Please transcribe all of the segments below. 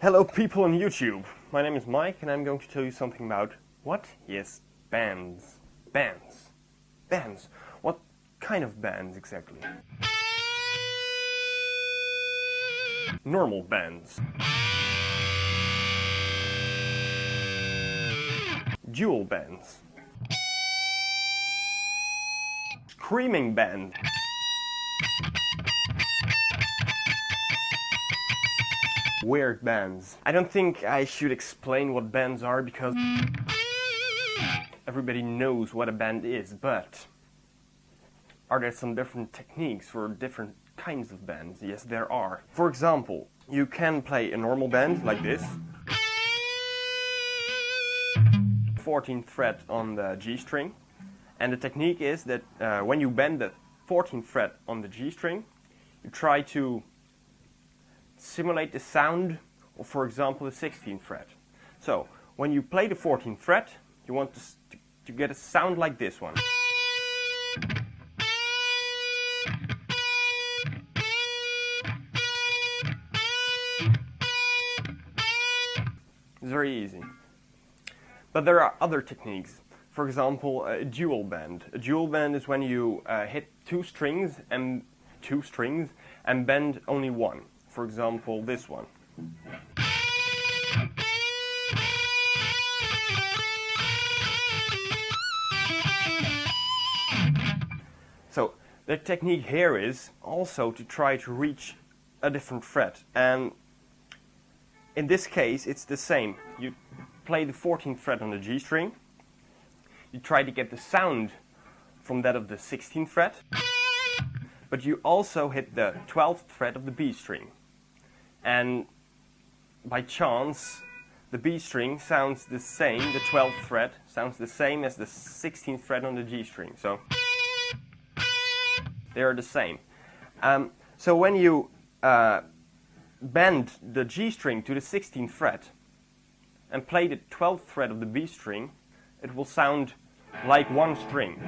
Hello people on YouTube, my name is Mike and I'm going to tell you something about what? Yes, bands. Bands. What kind of bands exactly? Normal bands. Dual bands. Screaming band. Weird bands. I don't think I should explain what bands are because everybody knows what a band is, but are there some different techniques for different kinds of bands? Yes, there are. For example, you can play a normal band like this. 14th fret on the G string. And the technique is that when you bend the 14th fret on the G string, you try to simulate the sound of, for example, the 16th fret. So, when you play the 14th fret, you want to get a sound like this one. It's very easy. But there are other techniques. For example, a dual bend. A dual bend is when you hit two strings and bend only one. For example, this one. So the technique here is also to try to reach a different fret, and in this case it's the same. You play the 14th fret on the G string, you try to get the sound from that of the 16th fret, but you also hit the 12th fret of the B string. And by chance, the B string sounds the same, the 12th fret sounds the same as the 16th fret on the G string. So they are the same. So when you bend the G string to the 16th fret and play the 12th fret of the B string, it will sound like one string.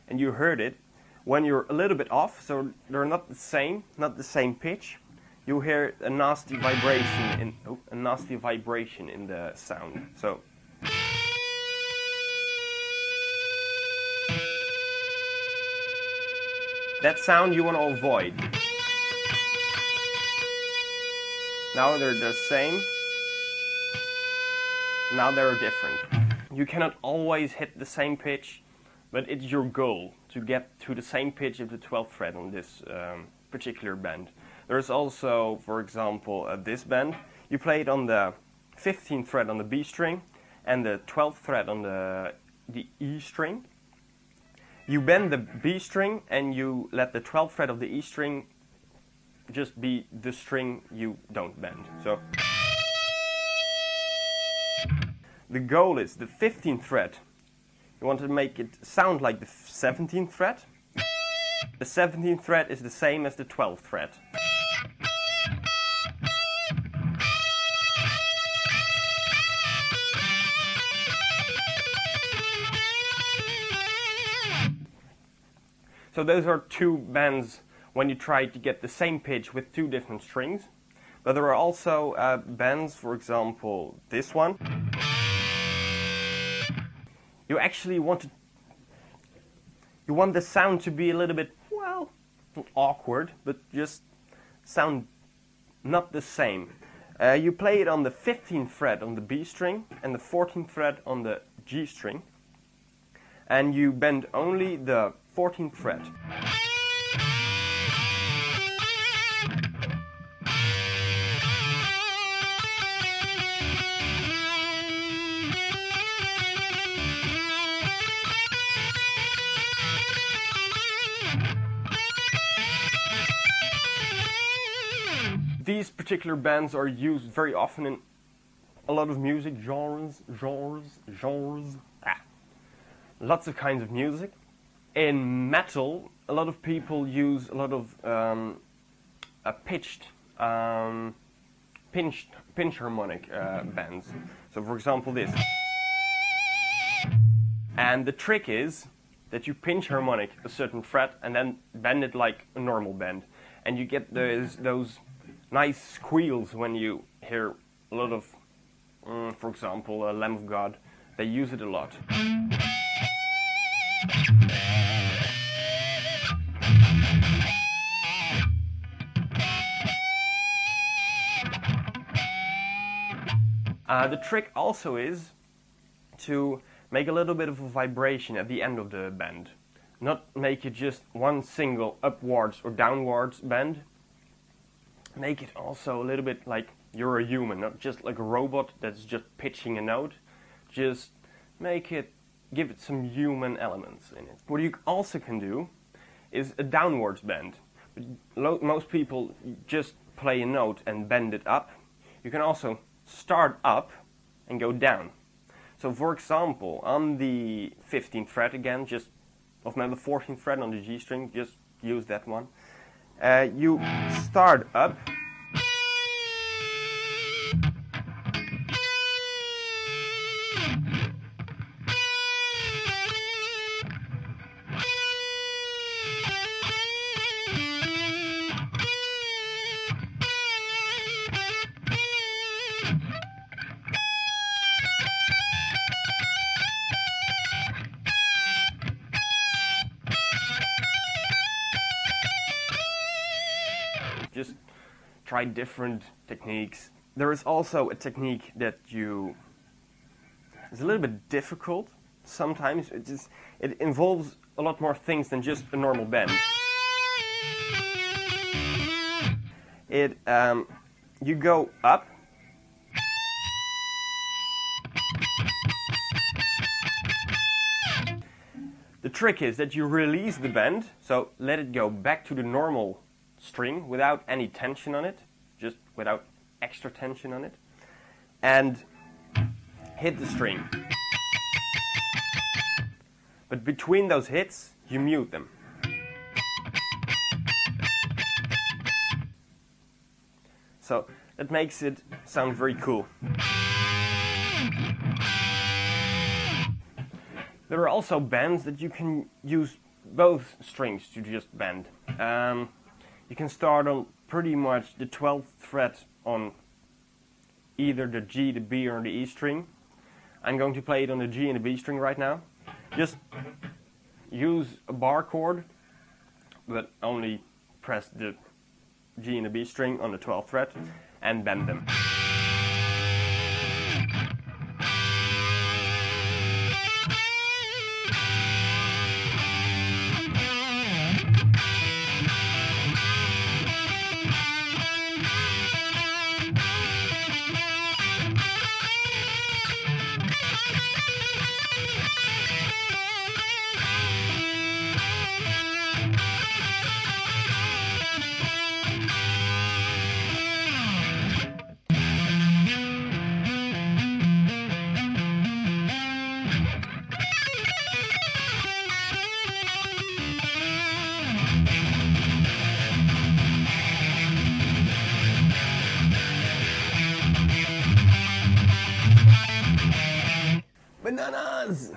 And you heard it. When you're a little bit off, so they're not the same pitch, you hear a nasty vibration in the sound. So that sound you want to avoid. Now they're the same. Now they're different. You cannot always hit the same pitch, but it's your goal to get to the same pitch of the 12th fret on this particular bend. There's also, for example, this bend. You play it on the 15th fret on the B string and the 12th fret on the E string. You bend the B string and you let the 12th fret of the E string just be the string you don't bend. So the goal is the 15th fret. You want to make it sound like the 17th fret. The 17th fret is the same as the 12th fret. So those are two bends when you try to get the same pitch with two different strings. But there are also bends, for example, this one. You actually want the sound to be a little bit, well, not awkward, but just sound not the same. You play it on the 15th fret on the B string and the 14th fret on the G string, and you bend only the 14th fret. These particular bends are used very often in a lot of music genres. Lots of kinds of music. In metal, a lot of people use a lot of pinch harmonic bends. So for example this. And the trick is that you pinch harmonic a certain fret and then bend it like a normal bend. And you get those nice squeals when you hear a lot of, for example, Lamb of God. They use it a lot. The trick also is to make a little bit of a vibration at the end of the bend. Not make it just one single upwards or downwards bend. Make it also a little bit like you're a human, not just like a robot that's just pitching a note. Just give it some human elements in it. What you also can do is a downwards bend. Most people just play a note and bend it up. You can also start up and go down. So for example, on the 15th fret again, just of now the 14th fret on the G string, just use that one. You start up. Just try different techniques. There is also a technique that is a little bit difficult. Sometimes it involves a lot more things than just a normal bend. You go up. The trick is that you release the bend, so let it go back to the normal string without any tension on it, just without extra tension on it, and hit the string. But between those hits, you mute them. So that makes it sound very cool. There are also bends that you can use both strings to just bend. You can start on pretty much the 12th fret on either the G, the B, or the E string. I'm going to play it on the G and the B string right now. Just use a bar chord, but only press the G and the B string on the 12th fret and bend them. Bananas!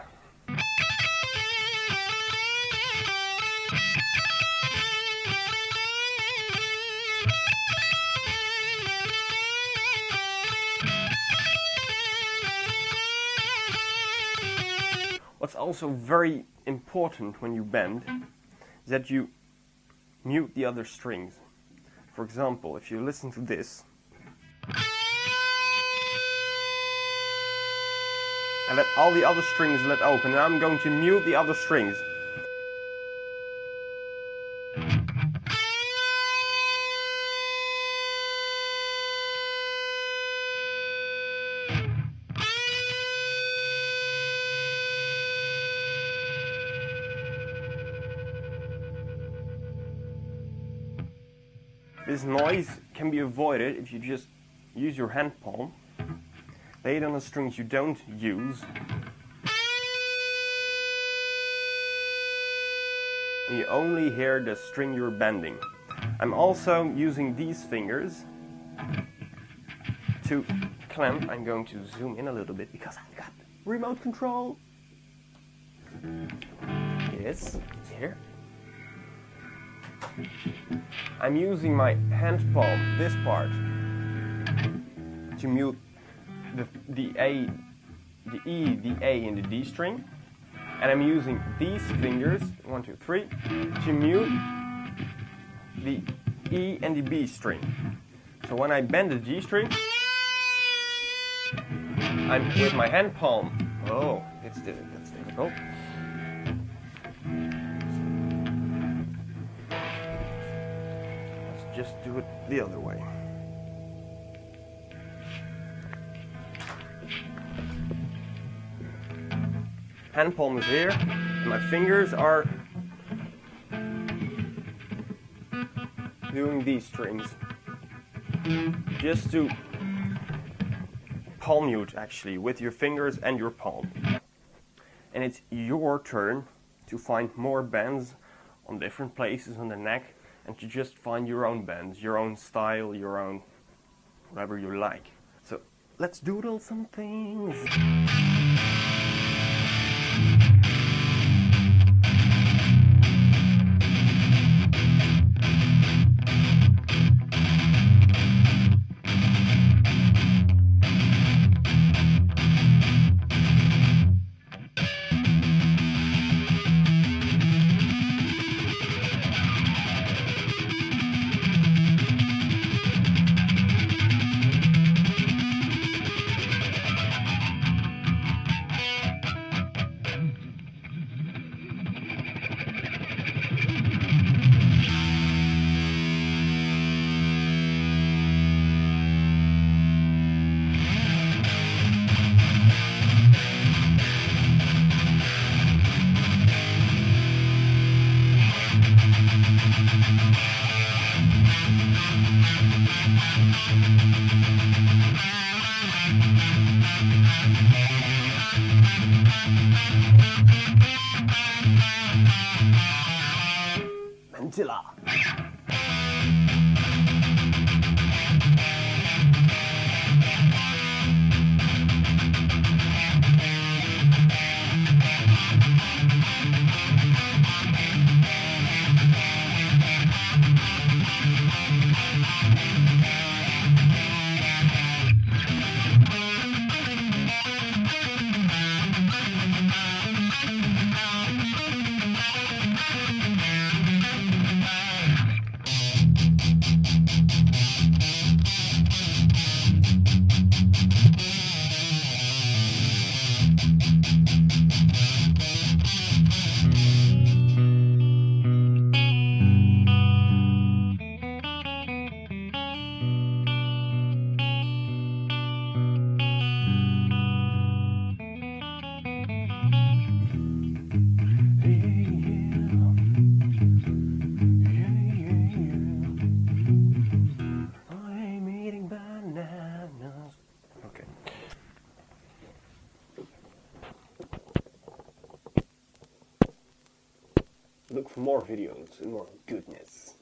What's also very important when you bend is that you mute the other strings. For example, if you listen to this, and let all the other strings let open. Now I'm going to mute the other strings. This noise can be avoided if you just use your hand palm. Lay it on the strings you don't use. And you only hear the string you're bending. I'm also using these fingers to clamp. I'm going to zoom in a little bit because I've got remote control. is here. I'm using my hand palm, this part, to mute the A, the E, the A, and the D string. And I'm using these fingers, 1, 2, 3, to mute the E and the B string. So when I bend the G string, I'm with my hand palm. Oh, that's difficult. Let's just do it the other way. Hand palm is here, and my fingers are doing these strings. Just to palm mute, actually, with your fingers and your palm. And it's your turn to find more bends on different places on the neck, and to just find your own bends, your own style, your own whatever you like. So let's doodle some things. Mantilla. Look for more videos and more goodness.